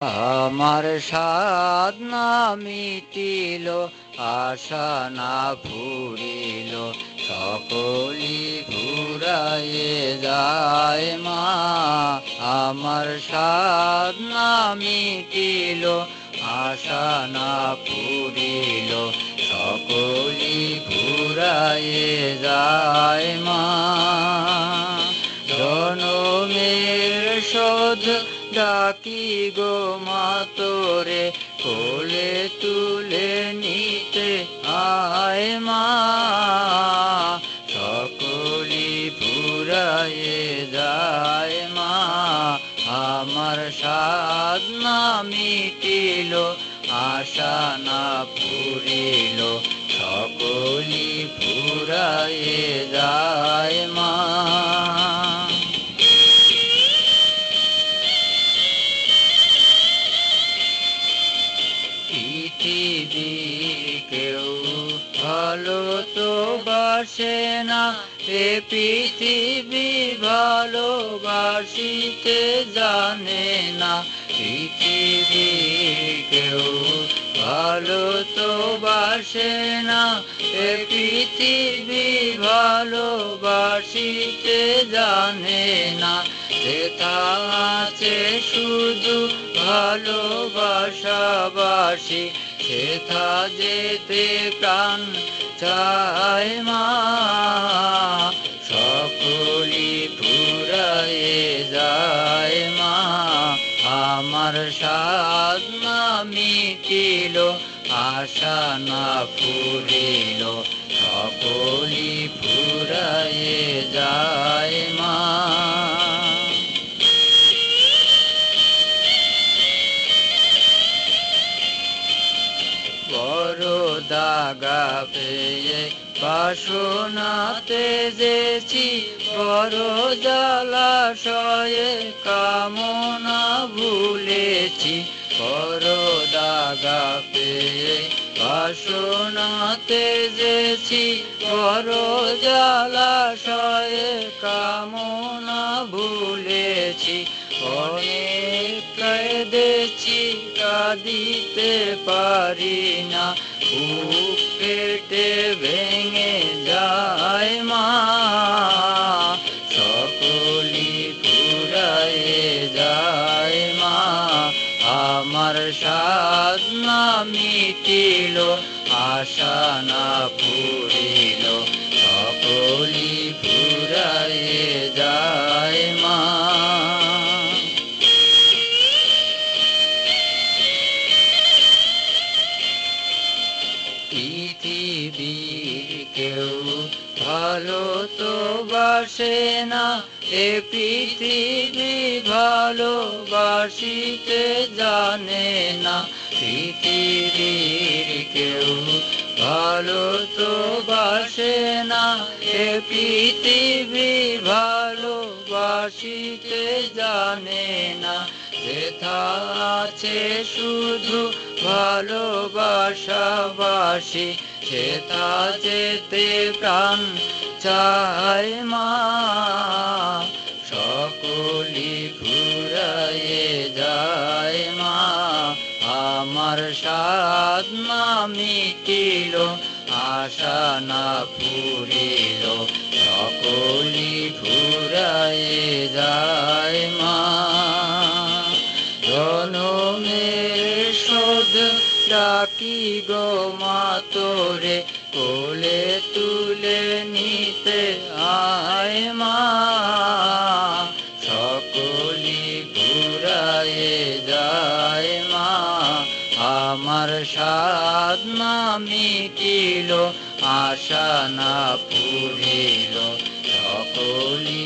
আমার সাধনা মিটিল, আশা না ফুরিল, সকলি ফুরায়ে যায় মা। আমার সাধনা মিটিল, আশা না ফুরিল, সকলি ফুরায়ে যায় মা। জনমের শোধ ডাকি গো মা তোরে, কোলে তুলে নিতে আয় মা। সকলি ফুরায়ে যায় মা। আমার সাধনা মিটিল, আশা না ফুরিল, সকলি ফুরায়ে যায় মা। পৃথিবীর কেউ ভালো তো বাসে না, এ পৃথিবী ভালোবাসিতে জানে না। পৃথিবীর কেউ ভালো তো বাসে না, এ পৃথিবী ভালোবাসিতে জানে না। যেথা আছে শুধু ভালোবাসাবাসি, সেথা যেতে প্রাণ চায় মা। সকলি ফুরায়ে যায় মা। আমার সাধনা মিটিল, আশা না ফুরিল, সকলি ফুরায়ে যায় মা। বড় দাগা পেয়ে বাসনাতে যেছি, বড় জলাশয়ে কামনা ভুলেছি। বড় দাগা পেয়ে বাসনাতে যেছি, বড় জলাশয়ে কামনা ভুলেছি। অনেক কেঁদেছি, কাঁদিতে পারি না, বুক কেটে ভেঙে যায় মা। সকলি ফুরায়ে যায় মা। আমার সাধনা মিটিল, আশা না ফুরিল, সকলি ফুরায়ে যায় মা। পৃথিবীর কেউ ভালো তো বাসে না, এ পৃথিবী ভালোবাসিতে জানে না। পৃথিবীর কেউ ভালো তো বাসে না, এ পৃথিবী ভালোবাসিতে জানে না। যেথা আছে শুধু ভালোবাসাবাসি, সেথা যেতে প্রাণ চায় মা। সকলি ফুরায়ে যায় মা। আমার সাধনা মিটিল, আশা না ফুরিল, সকলি ফুরায়ে যায় মা। জনমের শোধ ডাকি গো মা তোরে, কোলে তুলে নিতে আয় মা। সকলি ফুরায়ে যায় মা। আমার সাধনা মিটিল, আশা না ফুরিল, সকলি